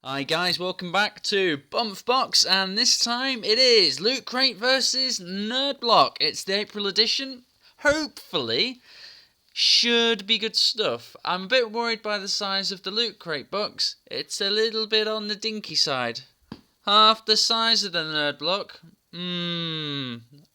Hi guys, welcome back to Bumf Box, and this time it is Loot Crate versus Nerd Block. It's the April edition. Hopefully, should be good stuff. I'm a bit worried by the size of the Loot Crate box. It's a little bit on the dinky side. Half the size of the Nerd Block.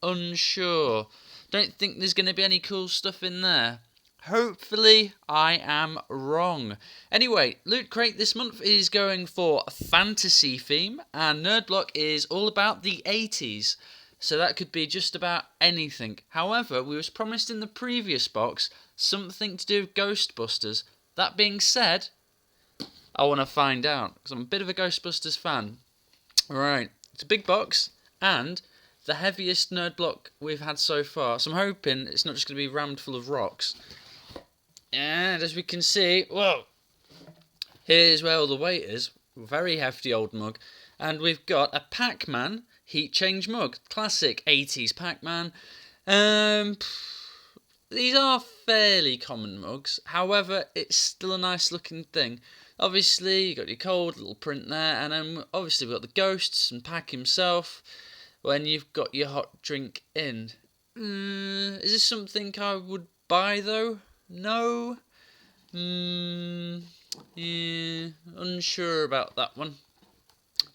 Unsure. Don't think there's going to be any cool stuff in there. Hopefully, I am wrong. Anyway, Loot Crate this month is going for a fantasy theme, and Nerd Block is all about the 80s. So that could be just about anything. However, we was promised in the previous box something to do with Ghostbusters. That being said, I want to find out, because I'm a bit of a Ghostbusters fan. Right, it's a big box, and the heaviest Nerd Block we've had so far. So I'm hoping it's not just going to be rammed full of rocks. And as we can see, whoa, here's where all the weight is. Very hefty old mug. And we've got a Pac-Man heat change mug. Classic 80s Pac-Man. These are fairly common mugs. However, it's still a nice looking thing. Obviously, you got your cold little print there. And then obviously we've got the ghosts and Pac himself when you've got your hot drink in. Is this something I would buy though? No. Yeah, unsure about that one.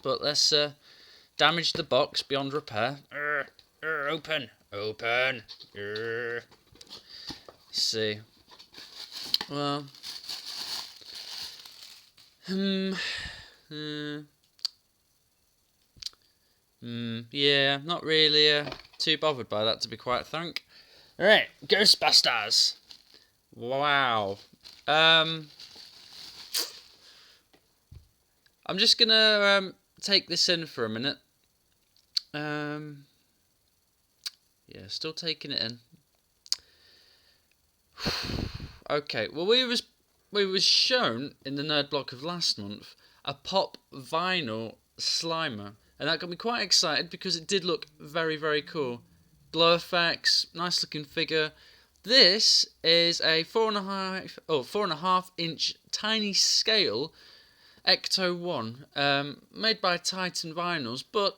But let's damage the box beyond repair. Open. Let's see. Well. Yeah, not really too bothered by that, to be quite frank. Alright, Ghostbusters. Wow. I'm just gonna take this in for a minute. Yeah, still taking it in. Okay, well we was shown in the Nerd Block of last month a pop vinyl Slimer, and that got me quite excited because it did look very, very cool. Glow effects, nice looking figure. This is a 4.5 inch tiny scale Ecto 1, made by Titan Vinyls, but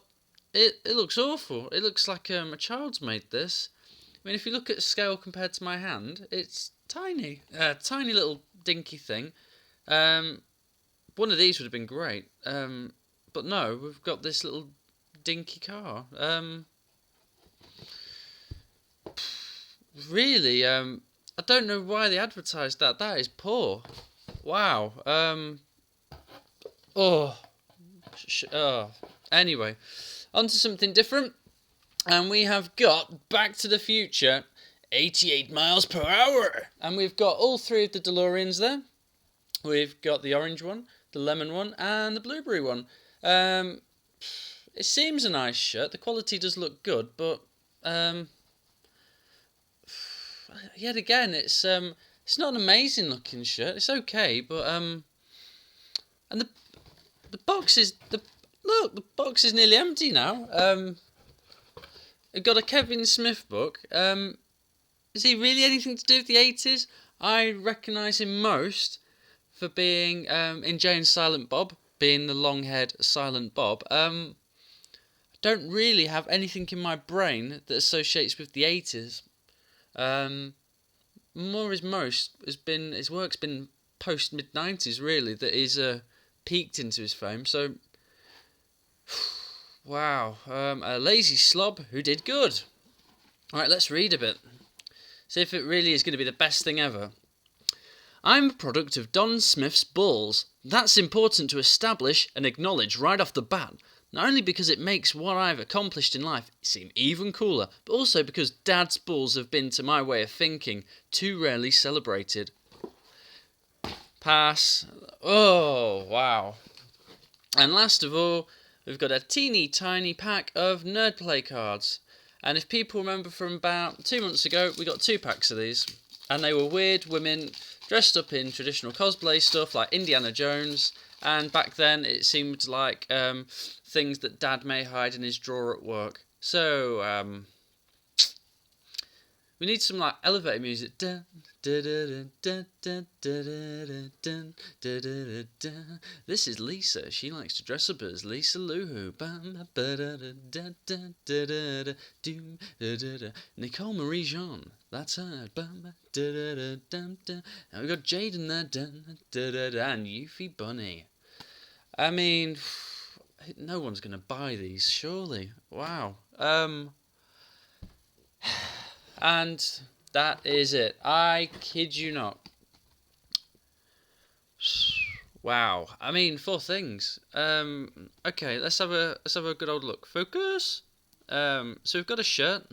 it looks awful. It looks like a child's made this. I mean, if you look at scale compared to my hand, it's tiny. Tiny little dinky thing. One of these would have been great. But no, we've got this little dinky car. Really, I don't know why they advertised that. That is poor. Wow. Anyway, on to something different. And we have got Back to the Future, 88 miles per hour. And we've got all three of the DeLoreans there. We've got the orange one, the lemon one, and the blueberry one. It seems a nice shirt. The quality does look good, but yet again, it's not an amazing looking shirt. It's okay, but and the box is the box is nearly empty now. We've got a Kevin Smith book. Is he really anything to do with the 80s? I recognise him most for being in Jay and Silent Bob, being the long-haired Silent Bob. I don't really have anything in my brain that associates with the 80s. More is most his work's been post mid-90s really that he's peaked into his fame. So wow, a lazy slob who did good. Alright, let's read a bit. See if it really is going to be the best thing ever. I'm a product of Don Smith's balls. That's important to establish and acknowledge right off the bat. Not only because it makes what I've accomplished in life seem even cooler, but also because Dad's balls have been, to my way of thinking, too rarely celebrated. Pass. Oh, wow. And last of all, we've got a teeny tiny pack of Nerd Play cards. And if people remember from about 2 months ago, we got 2 packs of these. And they were weird women dressed up in traditional cosplay stuff like Indiana Jones. And back then it seemed like things that Dad may hide in his drawer at work. So, We need some like elevator music. This is Lisa. She likes to dress up as Lisa Luhu. Nicole Marie Jean. That's her. And we got Jaden there. And Yuffie Bunny. I mean, no one's gonna buy these, surely. Wow. And that is it. I kid you not. Wow. I mean, 4 things. Okay, let's have a good old look. Focus. So we've got a shirt.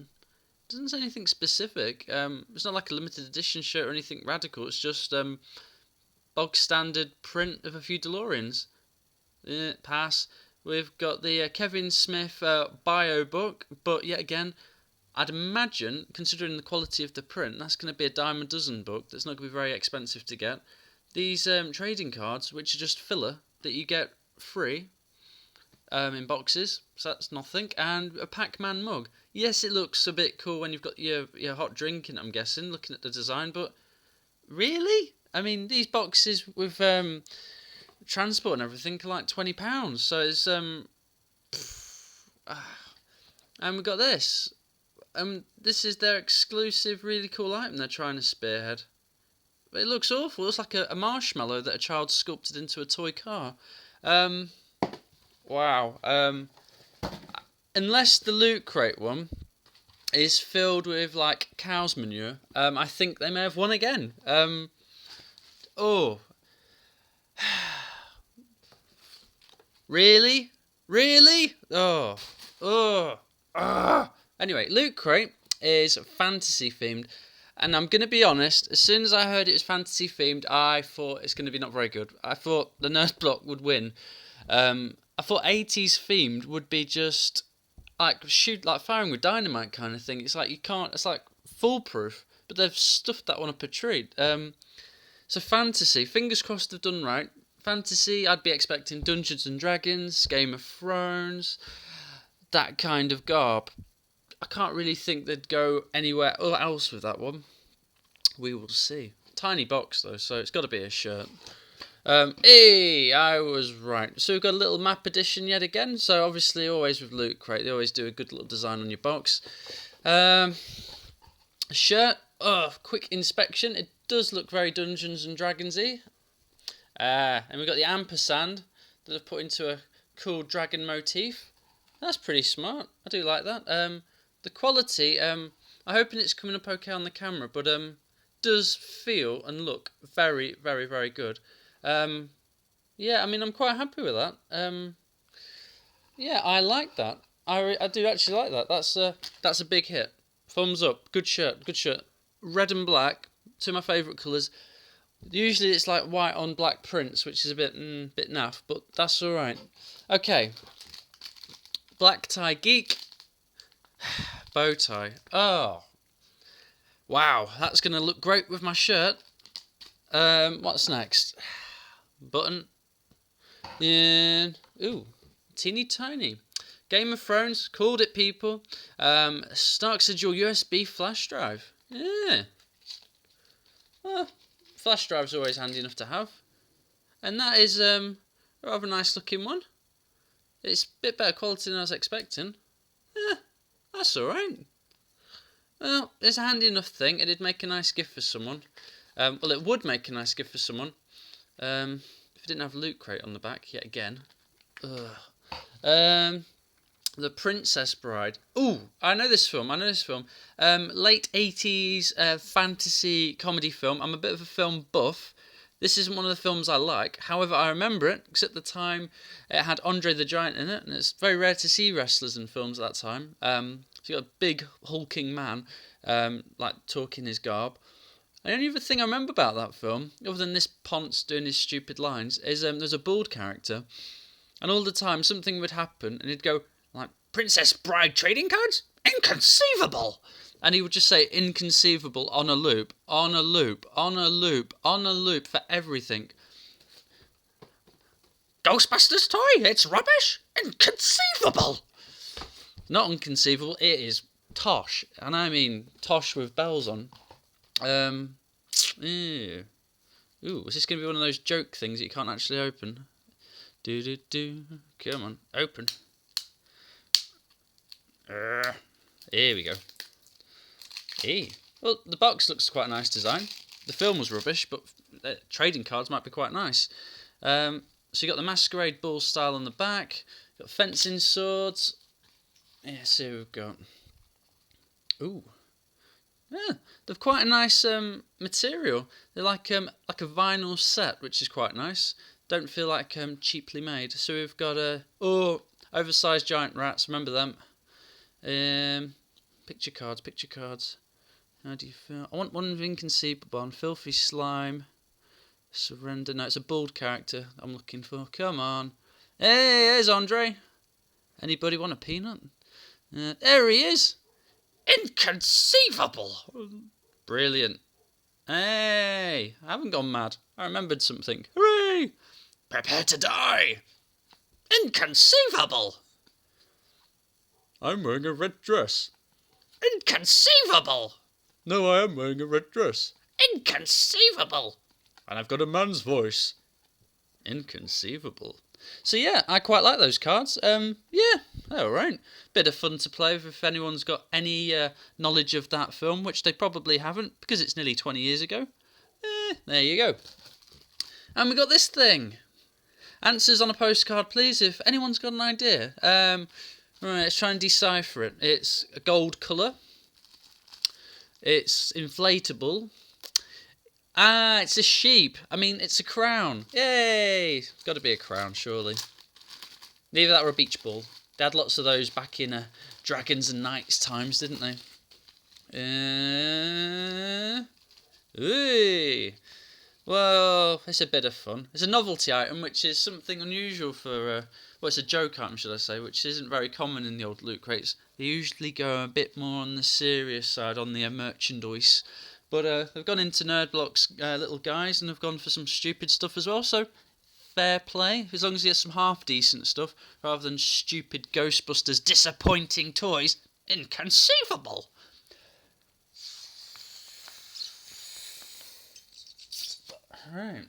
Doesn't say anything specific. It's not like a limited edition shirt or anything radical. It's just bog standard print of a few DeLoreans. Pass. We've got the Kevin Smith bio book, but yet again, I'd imagine, considering the quality of the print, that's going to be a dime a dozen book. That's not going to be very expensive to get. These trading cards, which are just filler that you get free in boxes, so that's nothing. And a Pac-Man mug. Yes, it looks a bit cool when you've got your hot drink in it, I'm guessing, looking at the design, but really? I mean, these boxes with transport and everything are like £20, so it's and we've got this. This is their exclusive, really cool item they're trying to spearhead. It looks awful. It looks like a marshmallow that a child sculpted into a toy car. Wow. Unless the Loot Crate one is filled with like cow's manure, I think they may have won again. Oh. Really? Really? Oh. Anyway, Loot Crate is fantasy themed, and I'm going to be honest, as soon as I heard it was fantasy themed, I thought it's going to be not very good. I thought the Nerd Block would win. I thought 80s themed would be just like firing with dynamite kind of thing. It's like it's like foolproof, but they've stuffed that one up a treat. So fantasy, fingers crossed they've done right. Fantasy, I'd be expecting Dungeons and Dragons, Game of Thrones, that kind of garb. I can't really think they'd go anywhere else with that one. We will see. Tiny box though, so it's got to be a shirt. Hey, I was right. So we've got a little map edition yet again. So obviously, always with Loot Crate, they always do a good little design on your box. Shirt. Quick inspection. It does look very Dungeons and Dragons-y. And we've got the ampersand that I've put into a cool dragon motif. That's pretty smart. I do like that. The quality, I'm hoping it's coming up okay on the camera, but does feel and look very, very, very good. Yeah, I mean, I'm quite happy with that. Yeah, I like that. I do actually like that. That's a big hit. Thumbs up. Good shirt. Good shirt. Red and black, two of my favourite colours. Usually it's like white on black prints, which is a bit naff, but that's all right. Okay. Black tie geek. Bow tie. Oh. Wow, that's going to look great with my shirt. What's next? Button. And, ooh, teeny tiny. Game of Thrones, called it, people. Stark said your USB flash drive. Yeah. Well, flash drive's always handy enough to have. And that is a rather nice looking one. It's a bit better quality than I was expecting. Yeah, that's alright. Well, it's a handy enough thing. It'd make a nice gift for someone. Well, it would make a nice gift for someone. If it didn't have Loot Crate on the back, yet again. The Princess Bride. Ooh, I know this film. Late 80s fantasy comedy film. I'm a bit of a film buff. This isn't one of the films I like. However, I remember it because at the time it had Andre the Giant in it, and it's very rare to see wrestlers in films at that time. So you got a big hulking man, like talking his garb. The only other thing I remember about that film, other than this Ponce doing his stupid lines, is there's a bald character, and all the time something would happen, and he'd go like, "Princess Bride trading cards? Inconceivable!" And he would just say inconceivable on a loop, on a loop, on a loop, on a loop for everything. Ghostbusters toy? It's rubbish? Inconceivable! Not inconceivable, it is Tosh, and I mean Tosh with bells on. Ew. Ooh, is this going to be one of those joke things that you can't actually open? Do. Come on, open. Here we go. Well, the box looks quite a nice design. The film was rubbish, but trading cards might be quite nice. So you got the Masquerade Ball style on the back. Got fencing swords. Yeah, see what we've got. Ooh. Yeah, they've quite a nice material. They're like a vinyl set, which is quite nice. Don't feel like cheaply made. So we've got oversized giant rats. Remember them? Picture cards. How do you feel? I want one of Inconceivable on Filthy Slime. Surrender. No, it's a bald character I'm looking for. Come on. Hey, there's Andre. Anybody want a peanut? There he is. Inconceivable! Brilliant. Hey, I haven't gone mad. I remembered something. Hooray! Prepare to die! Inconceivable! I'm wearing a red dress. Inconceivable! No, I am wearing a red dress. Inconceivable! And I've got a man's voice. Inconceivable. So yeah, I quite like those cards. Yeah, they're alright. Bit of fun to play with if anyone's got any knowledge of that film, which they probably haven't, because it's nearly 20 years ago. There you go. And we got this thing. Answers on a postcard, please, if anyone's got an idea. Right, let's try and decipher it. It's a gold colour. It's inflatable. It's a sheep. I mean, it's a crown. Yay! It's got to be a crown, surely. Either that or a beach ball. They had lots of those back in Dragons and Knights times, didn't they? Well, it's a bit of fun. It's a novelty item, which is something unusual for... well, it's a joke item, should I say, which isn't very common in the old loot crates. They usually go a bit more on the serious side, on the merchandise. But they've gone into Nerdblock's little guys, and they've gone for some stupid stuff as well, so fair play. As long as you get some half-decent stuff, rather than stupid Ghostbusters disappointing toys. Inconceivable! Right.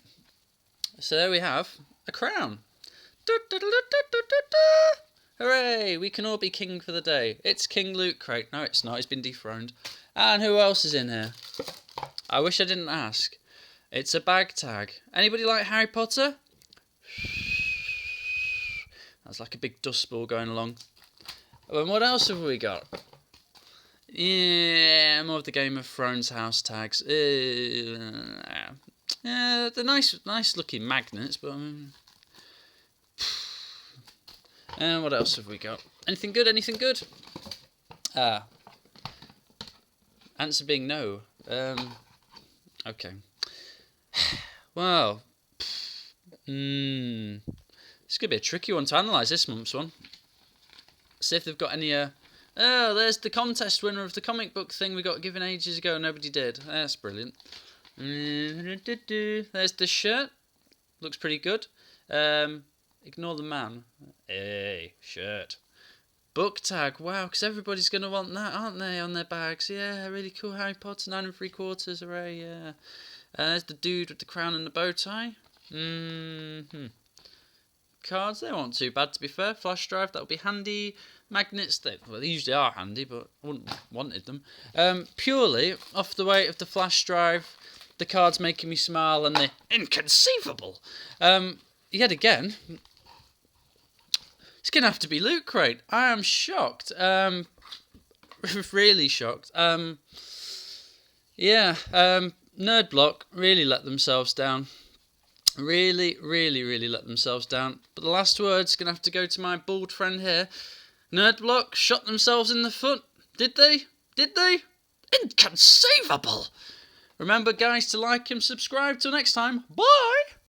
So there we have a crown. Hooray! We can all be king for the day. It's King Loot Crate. No, it's not. He's been dethroned. And who else is in here? I wish I didn't ask. It's a bag tag. Anybody like Harry Potter? That's like a big dust ball going along. And what else have we got? Yeah, more of the Game of Thrones house tags. Yeah, they're nice looking magnets, but and what else have we got? Anything good? Answer being no. Okay. Well, it's going to be a tricky one to analyse, this month's one. See if they've got any... oh, there's the contest winner of the comic book thing we got given ages ago. Nobody did. That's brilliant. There's the shirt. Looks pretty good. Ignore the man. Hey, shirt. Book tag, wow, because everybody's going to want that, aren't they, on their bags? Yeah, really cool. Harry Potter, 9 3/4, hooray, yeah. There's the dude with the crown and the bow tie. Cards, they aren't too bad, to be fair. Flash drive, that'll be handy. Magnets, they usually are handy, but I wouldn't have wanted them. Purely off the weight of the flash drive, the cards making me smile, and the inconceivable. Yet again... It's going to have to be Loot Crate. I am shocked. Really shocked. Nerdblock really let themselves down. Really let themselves down. But the last word's going to have to go to my bald friend here. Nerdblock shot themselves in the foot. Did they? Inconceivable! Remember, guys, to like and subscribe. Till next time. Bye!